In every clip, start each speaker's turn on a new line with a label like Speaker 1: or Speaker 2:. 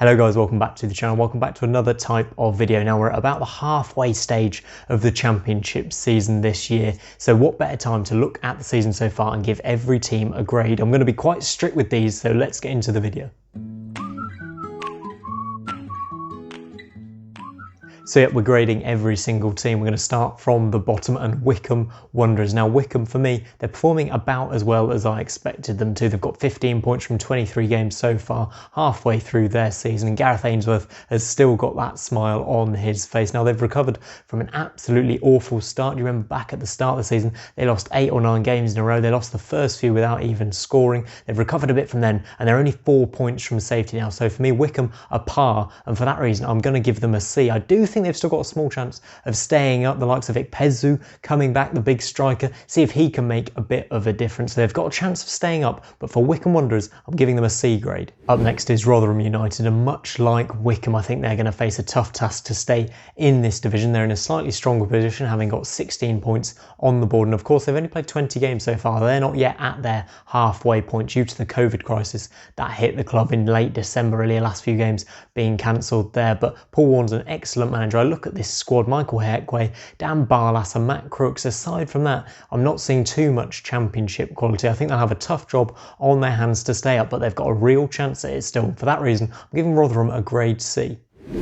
Speaker 1: Hello guys, welcome back to the channel, welcome back to another type of video. Now we're at about the halfway stage of the championship season this year, so what better time to look at the season so far and give every team a grade. I'm going to be quite strict with these, so let's get into the video. So yeah, we're grading every single team. We're going to start from the bottom and Wycombe Wanderers. Now Wycombe, for me, they're performing about as well as I expected them to. They've got 15 points from 23 games so far, halfway through their season, and Gareth Ainsworth has still got that smile on his face. Now they've recovered from an absolutely awful start. Do you remember back at the start of the season, they lost 8 or 9 games in a row. They lost the first few without even scoring. They've recovered a bit from then, and they're only 4 points from safety now. So for me, Wycombe are par, and for that reason, I'm going to give them a C. I do think they've still got a small chance of staying up. The likes of Ikpezu coming back, the big striker, see if he can make a bit of a difference. They've got a chance of staying up, but for Wycombe Wanderers, I'm giving them a C grade. Up next is Rotherham United, and much like Wycombe, I think they're going to face a tough task to stay in this division. They're in a slightly stronger position, having got 16 points on the board, and of course they've only played 20 games so far. They're not yet at their halfway point due to the COVID crisis that hit the club in late December, really, the last few games being cancelled there. But Paul Warne's an excellent manager. I look at this squad: Michael Hekwe, Dan Barlass and Matt Crooks. Aside from that, I'm not seeing too much championship quality. I think they'll have a tough job on their hands to stay up, but they've got a real chance at it still. For that reason, I'm giving Rotherham a grade C.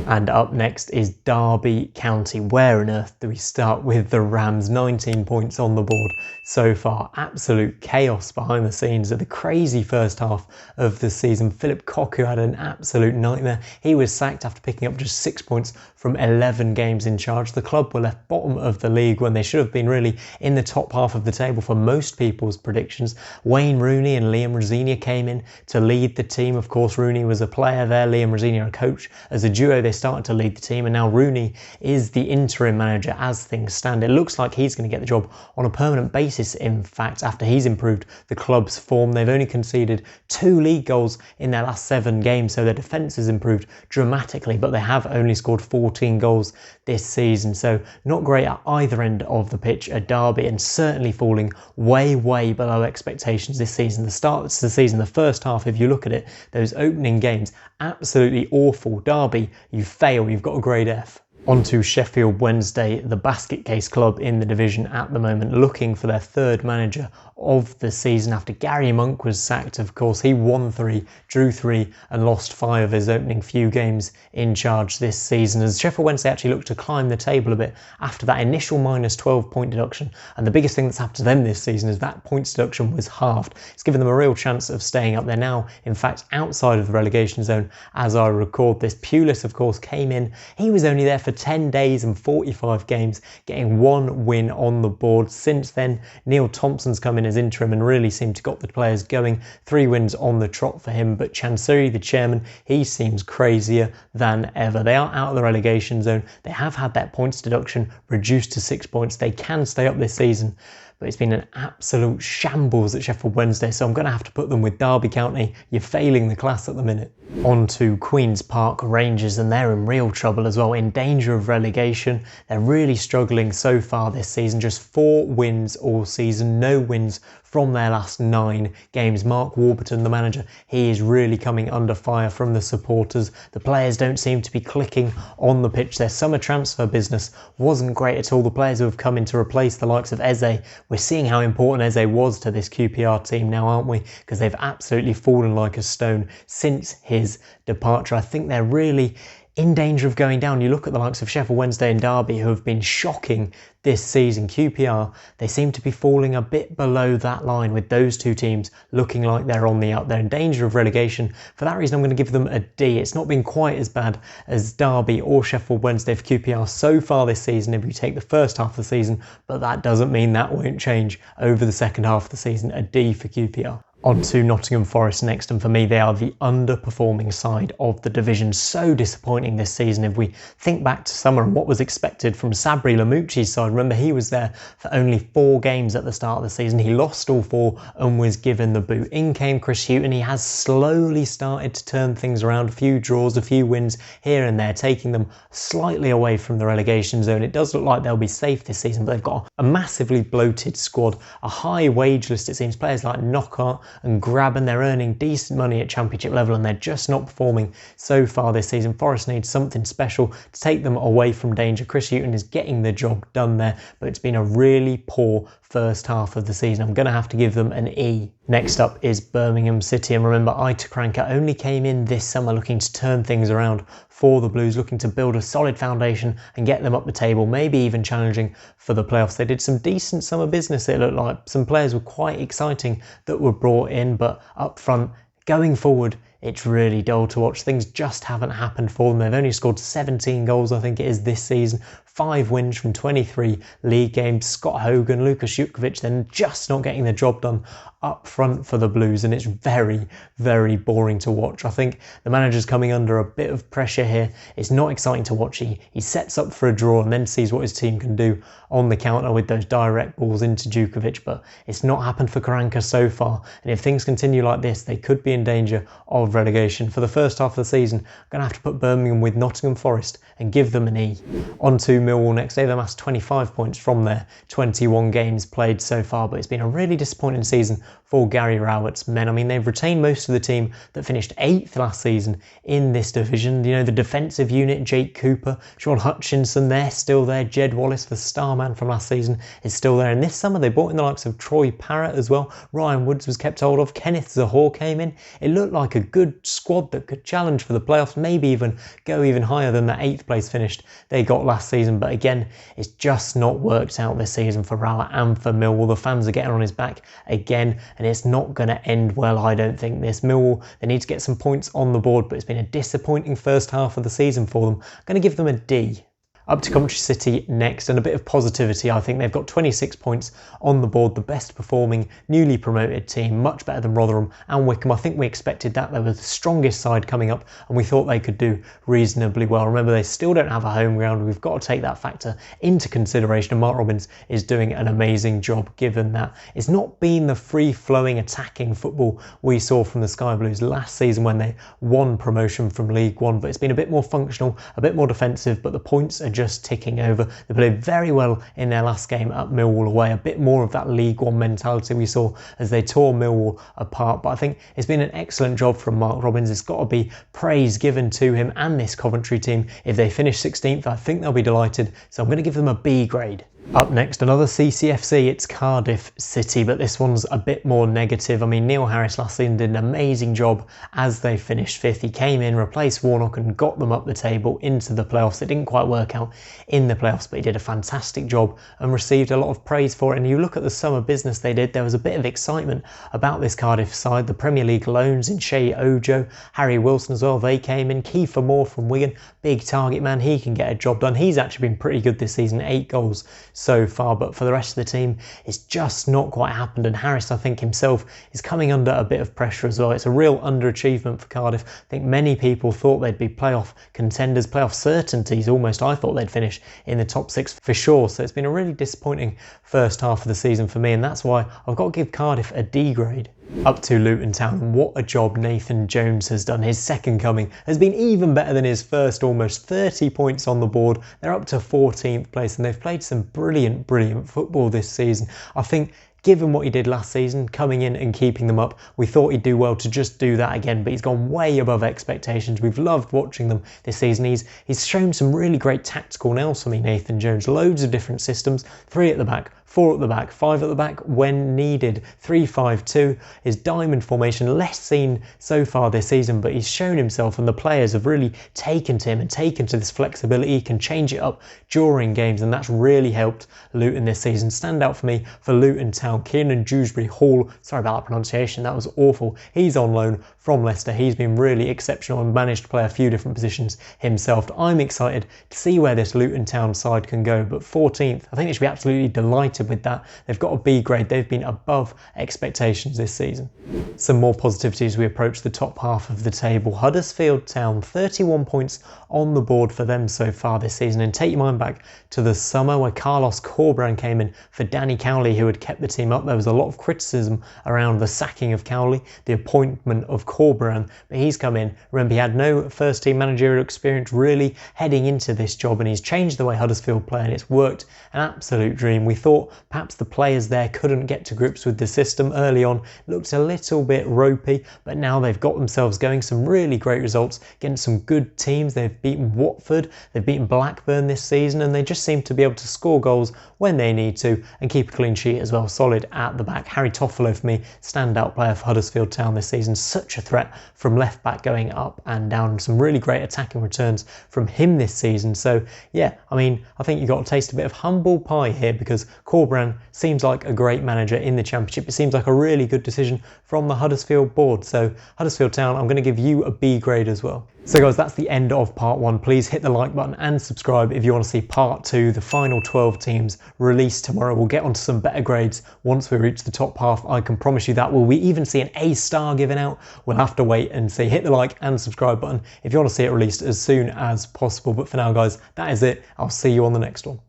Speaker 1: And up next is Derby County. Where on earth do we start with the Rams? 19 points on the board so far. Absolute chaos behind the scenes at the crazy first half of the season. Philip Cocu had an absolute nightmare. He was sacked after picking up just 6 points from 11 games in charge. The club were left bottom of the league when they should have been really in the top half of the table for most people's predictions. Wayne Rooney and Liam Rosenior came in to lead the team. Of course, Rooney was a player there, Liam Rosenior a coach. As a duo, they started to lead the team, and now Rooney is the interim manager as things stand. It looks like he's going to get the job on a permanent basis, in fact, after he's improved the club's form. They've only conceded 2 league goals in their last 7 games, so their defence has improved dramatically, but they have only scored 14 goals this season, so not great at either end of the pitch at Derby, and certainly falling way below expectations this season. The start of the season, the first half, if you look at it, those opening games, absolutely awful. Derby, you fail, you've got a grade F. On to Sheffield Wednesday, the basket case club in the division at the moment, looking for their 3rd manager of the season after Gary Monk was sacked. Of course, he won 3, drew 3 and lost 5 of his opening few games in charge this season, as Sheffield Wednesday actually looked to climb the table a bit after that initial minus 12 point deduction. And the biggest thing that's happened to them this season is that points deduction was halved. It's given them a real chance of staying up. They're now, in fact, outside of the relegation zone as I record this. Pulis, of course, came in. He was only there for 10 days and 45 games, getting 1 win on the board. Since then, Neil Thompson's come in as interim and really seemed to got the players going. 3 wins on the trot for him, but Chansiri, the chairman, he seems crazier than ever. They are out of the relegation zone. They have had that points deduction reduced to 6 points. They can stay up this season, but it's been an absolute shambles at Sheffield Wednesday, so I'm going to have to put them with Derby County. You're failing the class at the minute. On to Queen's Park Rangers, and they're in real trouble as well, in danger of relegation. They're really struggling so far this season, just 4 wins all season, no wins from their last 9 games. Mark Warburton, the manager, he is really coming under fire from the supporters. The players don't seem to be clicking on the pitch. Their summer transfer business wasn't great at all. The players who have come in to replace the likes of Eze, we're seeing how important Eze was to this QPR team now, aren't we? Because they've absolutely fallen like a stone since his departure. I think they're really in danger of going down. You look at the likes of Sheffield Wednesday and Derby, who have been shocking this season. QPR, they seem to be falling a bit below that line, with those 2 teams looking like they're on the up. They're in danger of relegation. For that reason, I'm going to give them a D. It's not been quite as bad as Derby or Sheffield Wednesday for QPR so far this season if you take the first half of the season, but that doesn't mean that won't change over the second half of the season. A D for QPR. On to Nottingham Forest next, and for me, they are the underperforming side of the division. So disappointing this season. If we think back to summer and what was expected from Sabri Lamouchi's side, remember he was there for only 4 games at the start of the season. He lost all 4 and was given the boot. In came Chris Hughton. He has slowly started to turn things around. A few draws, a few wins here and there, taking them slightly away from the relegation zone. It does look like they'll be safe this season, but they've got a massively bloated squad, a high wage list, it seems. Players like Knockout, and grabbing. They're earning decent money at Championship level and they're just not performing so far this season. Forest needs something special to take them away from danger. Chris Hughton is getting the job done there, but it's been a really poor first half of the season. I'm going to have to give them an E. Next up is Birmingham City, and remember, Ita Kranka only came in this summer looking to turn things around for the Blues, looking to build a solid foundation and get them up the table, maybe even challenging for the playoffs. They did some decent summer business, it looked like. Some players were quite exciting that were brought in, but up front, going forward, it's really dull to watch. Things just haven't happened for them. They've only scored 17 goals, I think it is, this season. 5 wins from 23 league games. Scott Hogan, Lukas Jutkovic, then just not getting the job done up front for the Blues, and it's very, very boring to watch. I think the manager's coming under a bit of pressure here. It's not exciting to watch. He sets up for a draw and then sees what his team can do on the counter with those direct balls into Jutkovic, but it's not happened for Karanka so far, and if things continue like this, they could be in danger of relegation. For the first half of the season, I'm going to have to put Birmingham with Nottingham Forest and give them an E. On to Millwall next. They've amassed 25 points from their 21 games played so far, but it's been a really disappointing season for Gary Rowett's men. I mean, they've retained most of the team that finished 8th last season in this division. You know, the defensive unit, Jake Cooper, Sean Hutchinson, they're still there. Jed Wallace, the star man from last season, is still there. And this summer, they brought in the likes of Troy Parrott as well. Ryan Woods was kept hold of. Kenneth Zahor came in. It looked like a good squad that could challenge for the playoffs, maybe even go even higher than the 8th place finished they got last season. But again, it's just not worked out this season for Rowett and for Millwall. The fans are getting on his back again, and it's not going to end well, I don't think. This Millwall, they need to get some points on the board, but it's been a disappointing first half of the season for them. I'm going to give them a D. Up to Coventry City next, and a bit of positivity. I think they've got 26 points on the board, the best performing newly promoted team, much better than Rotherham and Wickham. I think we expected that. They were the strongest side coming up and we thought they could do reasonably well. Remember, they still don't have a home ground. We've got to take that factor into consideration, and Mark Robbins is doing an amazing job given that. It's not been the free-flowing attacking football we saw from the Sky Blues last season when they won promotion from League One, but it's been a bit more functional, a bit more defensive, but the points are just ticking over. They played very well in their last game at Millwall away, a bit more of that League One mentality we saw as they tore Millwall apart. But I think it's been an excellent job from Mark Robbins. It's got to be praise given to him and this Coventry team. If they finish 16th, I think they'll be delighted, so I'm going to give them a B grade. Up next, another CCFC, it's Cardiff City, but this one's a bit more negative. I mean, Neil Harris last season did an amazing job as they finished 5th. He came in, replaced Warnock and got them up the table into the playoffs. It didn't quite work out in the playoffs, but he did a fantastic job and received a lot of praise for it. And you look at the summer business they did, there was a bit of excitement about this Cardiff side. The Premier League loans in Shea Ojo, Harry Wilson as well, they came in. Kiefer Moore from Wigan, big target man, he can get a job done. He's actually been pretty good this season, 8 goals so far, but for the rest of the team, it's just not quite happened. And Harris, I think himself, is coming under a bit of pressure as well. It's a real underachievement for Cardiff. I think many people thought they'd be playoff contenders, playoff certainties almost. I thought they'd finish in the top 6 for sure. So it's been a really disappointing first half of the season for me, and that's why I've got to give Cardiff a D grade. Up to Luton Town, and what a job Nathan Jones has done. His second coming has been even better than his first, almost 30 points on the board. They're up to 14th place and they've played some brilliant football this season. I think given what he did last season, coming in and keeping them up, we thought he'd do well to just do that again, but he's gone way above expectations. We've loved watching them this season. He's shown some really great tactical nails for me, Nathan Jones. Loads of different systems, 3 at the back, 4 at the back, 5 at the back when needed, 3-5-2. His diamond formation, less seen so far this season, but he's shown himself and the players have really taken to him and taken to this flexibility. He can change it up during games, and that's really helped Luton this season. Stand out for me for Luton Town, Kieran Dewsbury Hall. Sorry about that pronunciation, that was awful. He's on loan from Leicester. He's been really exceptional and managed to play a few different positions himself. I'm excited to see where this Luton Town side can go, but 14th, I think they should be absolutely delighted with that. They've got a B grade. They've been above expectations this season. Some more positivity as we approach the top half of the table. Huddersfield Town, 31 points on the board for them so far this season. And take your mind back to the summer where Carlos Corberán came in for Danny Cowley, who had kept the team up. There was a lot of criticism around the sacking of Cowley, the appointment of Corberán, but he's come in. Remember, he had no first team managerial experience really heading into this job, and he's changed the way Huddersfield play, and it's worked an absolute dream. We thought Perhaps the players there couldn't get to grips with the system early on. It looked a little bit ropey, but now they've got themselves going. Some really great results against some good teams. They've beaten Watford, they've beaten Blackburn this season, and they just seem to be able to score goals when they need to and keep a clean sheet as well. Solid at the back. Harry Toffolo for me, standout player for Huddersfield Town this season. Such a threat from left back going up and down. Some really great attacking returns from him this season. So yeah, I mean, I think you got to taste a bit of humble pie here, because Corberán seems like a great manager in the Championship. It seems like a really good decision from the Huddersfield board. So Huddersfield Town, I'm going to give you a B grade as well. So guys, that's the end of part 1. Please hit the like button and subscribe if you want to see part 2, the final 12 teams released tomorrow. We'll get onto some better grades once we reach the top half. I can promise you that. Will we even see an A star given out? We'll have to wait and see. Hit the like and subscribe button if you want to see it released as soon as possible. But for now guys, that is it. I'll see you on the next one.